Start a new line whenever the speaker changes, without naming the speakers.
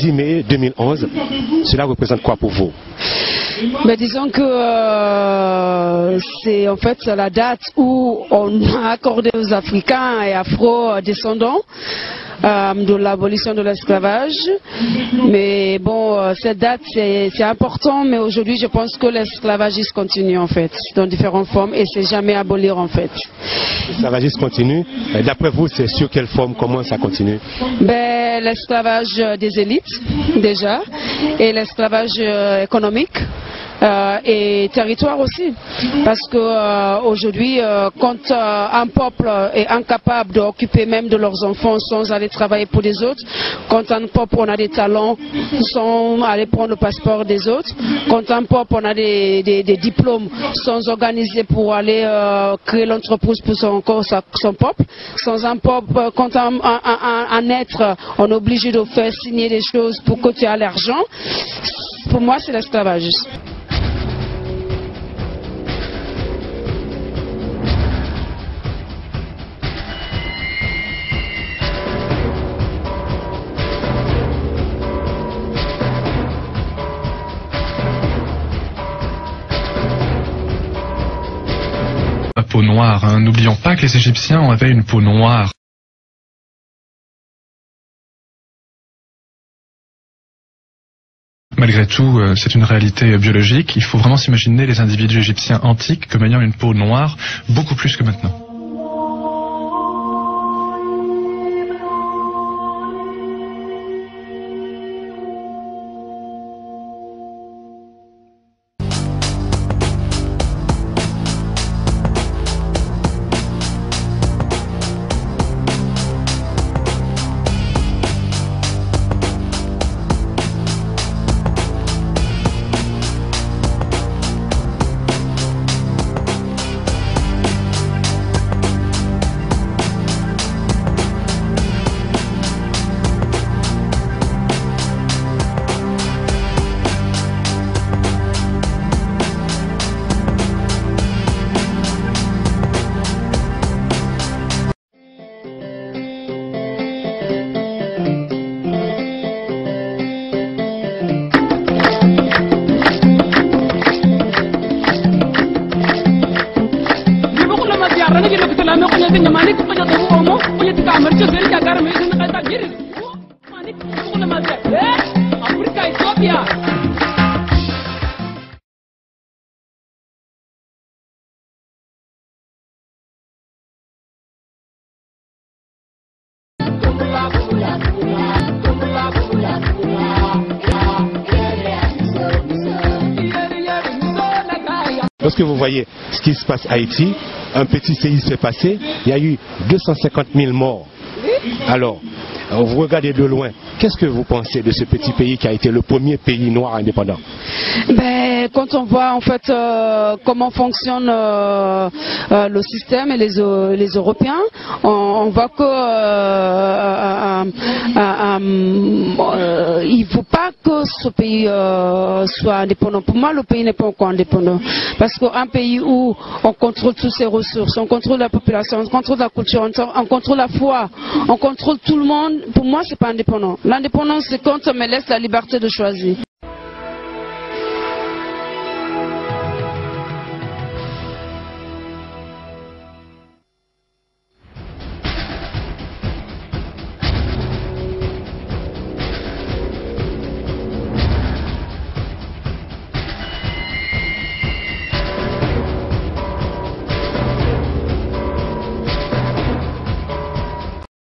10 mai 2011, cela représente quoi pour vous?
Mais disons que c'est en fait la date où on a accordé aux Africains et Afro-descendants de l'abolition de l'esclavage. Mais bon, cette date c'est important, mais aujourd'hui je pense que l'esclavagisme continue en fait, dans différentes formes, et c'est jamais abolir en fait.
L'esclavagisme continue. D'après vous, c'est sur quelle forme, comment ça continue?
Ben, l'esclavage des élites déjà, et l'esclavage économique. Et territoire aussi, parce que aujourd'hui, quand un peuple est incapable d'occuper même de leurs enfants sans aller travailler pour les autres, quand un peuple on a des talents sans aller prendre le passeport des autres, quand un peuple on a des diplômes sans organiser pour aller créer l'entreprise pour son peuple, sans un peuple, quand un être on est obligé de faire signer des choses pour que tu aies l'argent, pour moi c'est l'esclavage.
Peau noire, hein. N'oublions pas que les Égyptiens avaient une peau noire. Malgré tout, c'est une réalité biologique. Il faut vraiment s'imaginer les individus égyptiens antiques comme ayant une peau noire, beaucoup plus que maintenant.
Lorsque vous voyez ce qui se passe à Haïti, un petit séisme s'est passé, il y a eu 250 000 morts. Alors, vous regardez de loin, qu'est-ce que vous pensez de ce petit pays qui a été le premier pays noir indépendant?
Ben, quand on voit en fait comment fonctionne le système et les Européens, on voit que il ne faut pas que ce pays soit indépendant. Pour moi, le pays n'est pas encore indépendant. Parce qu'un pays où on contrôle toutes ses ressources, on contrôle la population, on contrôle la culture, on contrôle la foi, on contrôle tout le monde, pour moi, c'est pas indépendant. L'indépendance, c'est quand on me laisse la liberté de choisir.